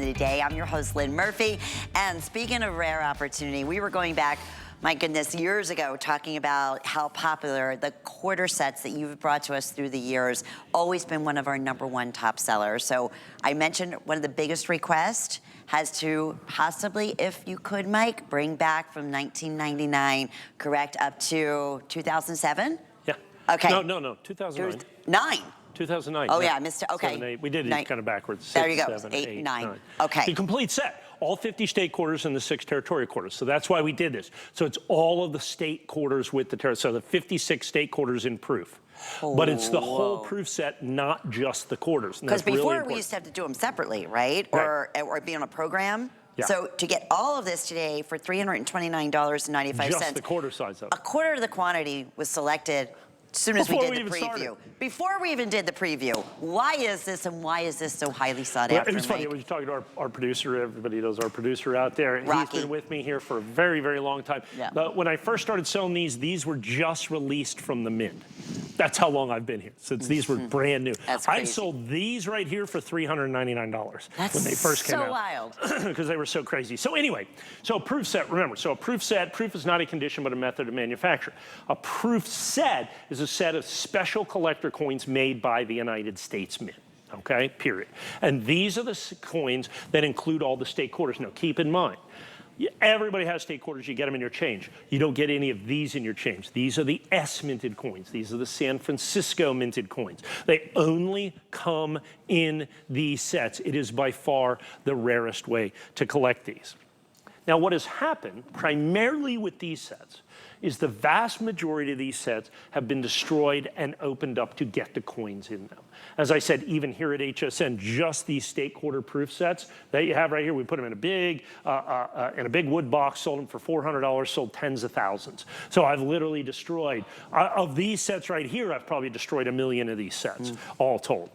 Today, I'm your host, Lynn Murphy, and speaking of rare opportunity, we were going back, my goodness, years ago, talking about how popular the quarter sets that you've brought to us through the years, always been one of our #1 top sellers. So I mentioned one of the biggest requests has to possibly, if you could, Mike, bring back from 1999, correct, up to 2007? Yeah. Okay. No, 2009. 2009. Oh, yeah, I missed it. Okay. 7, 8. We did it kind of backwards. 6, there you go. 7, 8, 9. 9. Okay. The complete set. All 50 state quarters and the 6 territorial quarters. So that's why we did this. So it's all of the state quarters with the territorial. So the 56 state quarters in proof. But it's the whole proof set, not just the quarters. Because before we used to have to do them separately, right? Or be on a program. Yeah. So to get all of this today for $329.95. Just the quarter size of it. A quarter of the quantity was selected as soon as we did the preview. Before we even did the preview. Why is this, and why is this so highly sought after? It was funny. I was talking to our producer. Everybody knows our producer out there. Rocky. He's been with me here for a very, very long time. Yeah. But when I first started selling these were just released from the mint. That's how long I've been here, since these were brand new. That's crazy. I sold these right here for $399 when they first came out. so wild. Because they were so crazy. So anyway, so a proof set, remember, so a proof set, proof is not a condition but a method of manufacture. A proof set is a set of special collector coins made by the United States Mint. Okay, period. And these are the coins that include all the state quarters. Now keep in mind, everybody has state quarters, you get them in your change. You don't get any of these in your change. These are the S minted coins. These are the San Francisco minted coins. They only come in these sets. It is by far the rarest way to collect these. Now what has happened, primarily with these sets, is the vast majority of these sets have been destroyed and opened up to get the coins in them. As I said, even here at HSN, just these state quarter proof sets that you have right here, we put them in a big wood box, sold them for $400, sold tens of thousands. So I've literally destroyed, of these sets right here, I've probably destroyed 1 million of these sets, all told.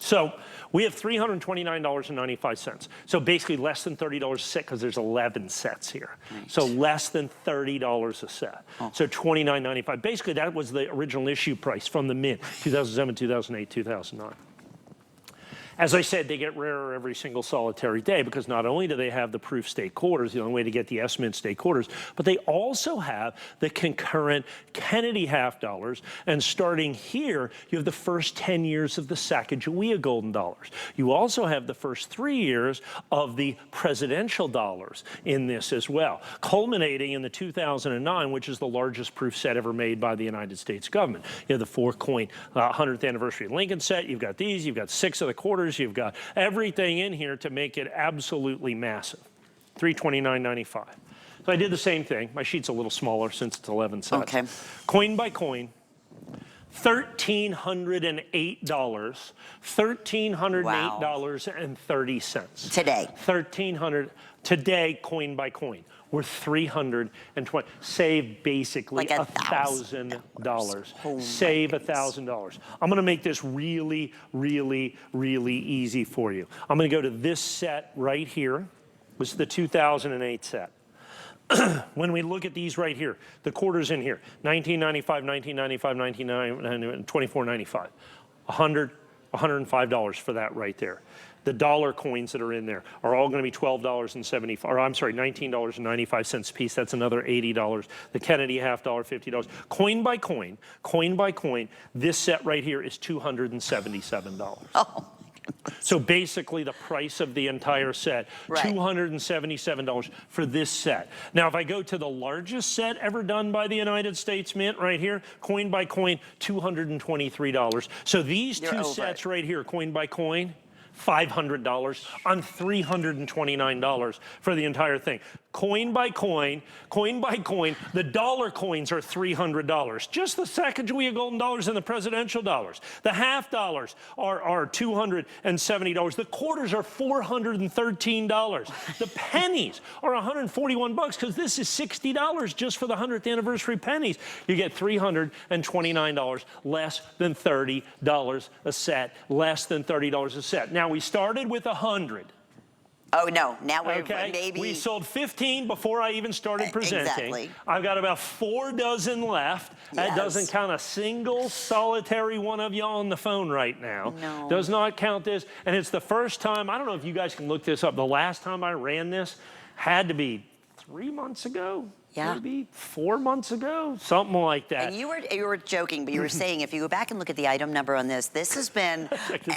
So we have $329.95. So basically less than $30 a set, because there's 11 sets here. Right. So less than $30 a set. Oh. So $29.95. Basically that was the original issue price from the mint, 2007, 2008, 2009. As I said, they get rarer every single solitary day, because not only do they have the proof state quarters, the only way to get the S Mint state quarters, but they also have the concurrent Kennedy half dollars. And starting here, you have the first 10 years of the Sacagawea golden dollars. You also have the first 3 years of the presidential dollars in this as well, culminating in the 2009, which is the largest proof set ever made by the United States government. You have the 4-coin 100th anniversary Lincoln set. You've got these. You've got 6 of the quarters. You've got everything in here to make it absolutely massive. $329.95. So I did the same thing. My sheet's a little smaller since it's 11 sets. Okay. Coin by coin, $1,308. $1,308.30. Today. $1,300 today, coin by coin. We're $320. Save basically like $1,000. Save $1,000. I'm going to make this really, really, really easy for you. I'm going to go to this set right here. This is the 2008 set. When we look at these right here, the quarters in here, $19.95, $19.95, $19.95, $24.95, $105 for that right there. The dollar coins that are in there are all going to be $12.75, or I'm sorry, $19.95 a piece. That's another $80. The Kennedy half dollar, $50. Coin by coin, this set right here is $277. Oh. So basically the price of the entire set, right. $277 for this set. Now if I go to the largest set ever done by the United States Mint right here, coin by coin, $223. So these two sets right here, coin by coin, $500 on $329 for the entire thing. Coin by coin, the dollar coins are $300. Just the Sacagawea golden dollars and the presidential dollars. The half dollars are $270. The quarters are $413. The pennies are $141 because this is $60 just for the 100th anniversary pennies. You get $329, less than $30 a set, less than $30 a set. Now we started with 100. Oh, no. Now we're Okay, maybe... we sold 15 before I even started presenting. Exactly. I've got about 4 dozen left. That doesn't count a single solitary one of you on the phone right now. No. Does not count this. And it's the first time, I don't know if you guys can look this up, the last time I ran this had to be 3 months ago. Yeah. Maybe 4 months ago, something like that. And you were joking, but you were saying if you go back and look at the item number on this has been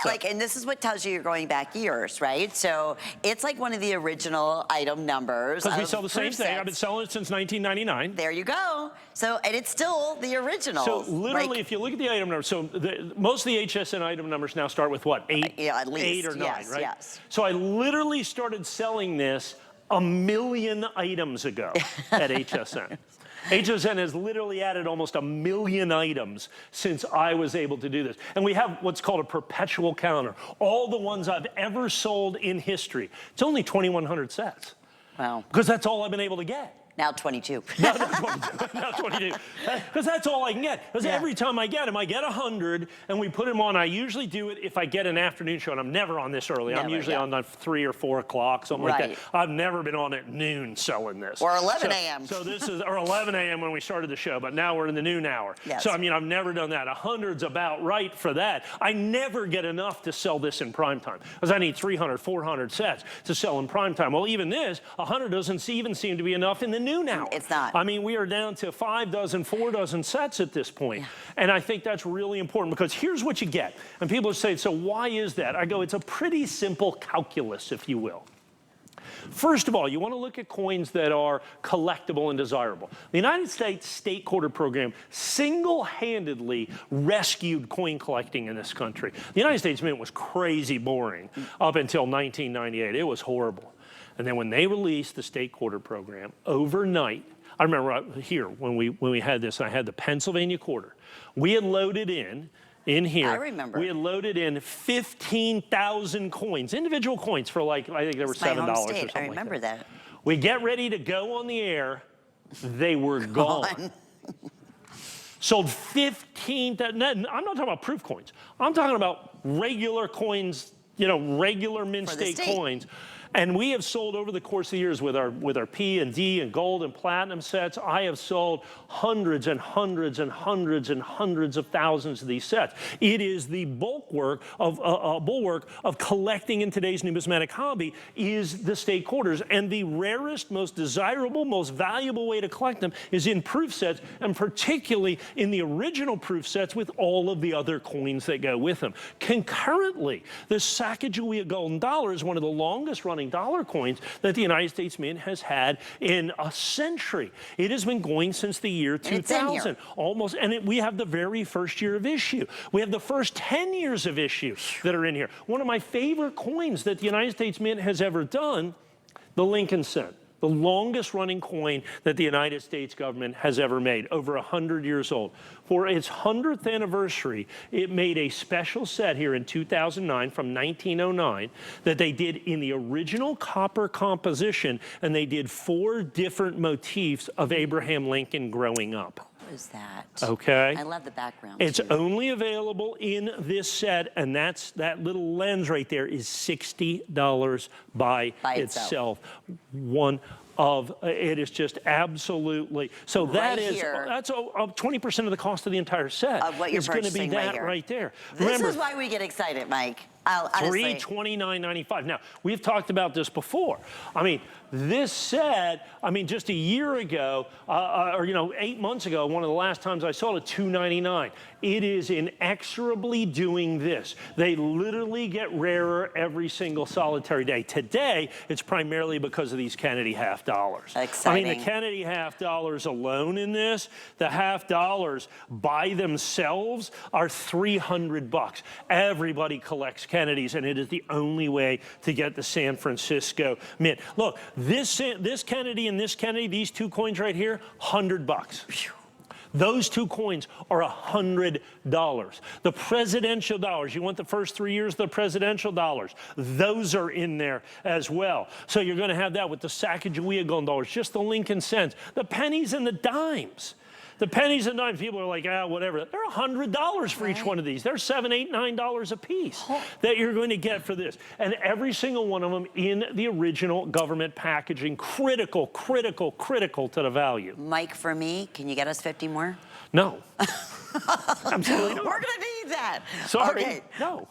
like, and this is what tells you you're going back years, right? So it's like one of the original item numbers. Because we sell the same thing. I've been selling it since 1999. There you go. So, and it's still the original. So literally, if you look at the item number, so most of the HSN item numbers now start with what, 8? Yeah, at least. 8 or 9, yes, right? Yes. So I literally started selling this 1 million items ago at HSN. HSN has literally added almost 1 million items since I was able to do this. And we have what's called a perpetual counter. All the ones I've ever sold in history. It's only 2,100 sets. Wow. Because that's all I've been able to get. Now 22. Now 22. Now 22. Because that's all I can get. Because every time I get them, I get 100, and we put them on. I usually do it if I get an afternoon show, and I'm never on this early. I'm usually on 3 or 4 o'clock, something like that. I've never been on at noon selling this. Or 11 a.m. So this is, or 11 a.m. when we started the show, but now we're in the noon hour. Yes. So, I mean, I've never done that. 100's about right for that. I never get enough to sell this in prime time, because I need 300, 400 sets to sell in prime time. Well, even this, 100 doesn't even seem to be enough in the noon hour. It's not. I mean, we are down to 5 dozen, 4 dozen sets at this point. And I think that's really important, because here's what you get. And people say, so why is that? I go, it's a pretty simple calculus, if you will. First of all, you want to look at coins that are collectible and desirable. The United States State Quarter Program single-handedly rescued coin collecting in this country. The United States Mint was crazy boring up until 1998. It was horrible. And then when they released the State Quarter Program, overnight, I remember here when we had this, I had the Pennsylvania quarter. We had loaded in here. I remember. We had loaded in 15,000 coins, individual coins for like, I think they were $7 or something. I remember like that. We get ready to go on the air, they were gone. Sold 15, I'm not talking about proof coins. I'm talking about regular coins, you know, regular mint state coins. And we have sold over the course of the years with our P and D and gold and platinum sets, I have sold hundreds and hundreds and hundreds and hundreds of thousands of these sets. It is the bulwark of collecting in today's numismatic hobby is the state quarters. And the rarest, most desirable, most valuable way to collect them is in proof sets, and particularly in the original proof sets with all of the other coins that go with them. Concurrently, the Sacagawea golden dollar is one of the longest running dollar coins that the United States Mint has had in a century. It has been going since the year 2000, almost, and we have the very first year of issue. We have the first 10 years of issue that are in here. One of my favorite coins that the United States Mint has ever done, the Lincoln cent. The longest running coin that the United States government has ever made, over 100 years old. For its 100th anniversary, it made a special set here in 2009 from 1909 that they did in the original copper composition, and they did 4 different motifs of Abraham Lincoln growing up. What is that? Okay. I love the background. It's only available in this set, and that little lens right there is $60 by itself. It is just absolutely, so that's 20% of the cost of the entire set. Of what you're going to be that right there. This is why we get excited, Mike. Honestly. $329.95. Now, we've talked about this before. I mean, this set, I mean, just a year ago, or 8 months ago, one of the last times I sold it, $299. It is inexorably doing this. They literally get rarer every single solitary day. Today, it's primarily because of these Kennedy half dollars. Exciting. I mean, the Kennedy half dollars alone in this, the half dollars by themselves are $300. Everybody collects Kennedys, and it is the only way to get the San Francisco Mint. Look, this Kennedy and this Kennedy, these 2 coins right here, $100. Those 2 coins are $100. The presidential dollars, you want the first 3 years of the presidential dollars, those are in there as well. So you're going to have that with the Sacagawea golden dollars, just the Lincoln cents, the pennies and the dimes. The pennies and dimes, people are like, ah, whatever. They're $100 for each one of these. They're $7, $8, $9 a piece that you're going to get for this. And every single one of them in the original government packaging, critical to the value. Mike, for me, can you get us 50 more? No. Absolutely not. We're going to need that. Sorry. Okay. No.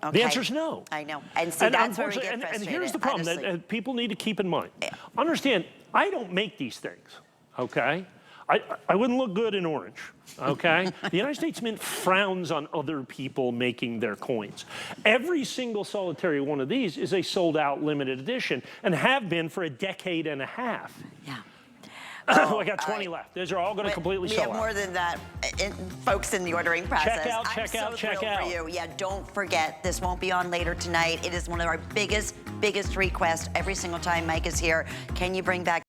Okay. The answer is no. I know. And see, that's where we get and frustrated. here's the problem that people need to keep in mind. Understand, I don't make these things, okay? I wouldn't look good in orange, okay? The United States Mint frowns on other people making their coins. Every single solitary one of these is a sold-out limited edition and have been for a decade and a half. Yeah. I got 20 left. These are all going to completely sell out. We have more than that, folks, in the ordering process. Check out. For you. Yeah, don't forget, this won't be on later tonight. It is one of our biggest requests every single time Mike is here. Can you bring back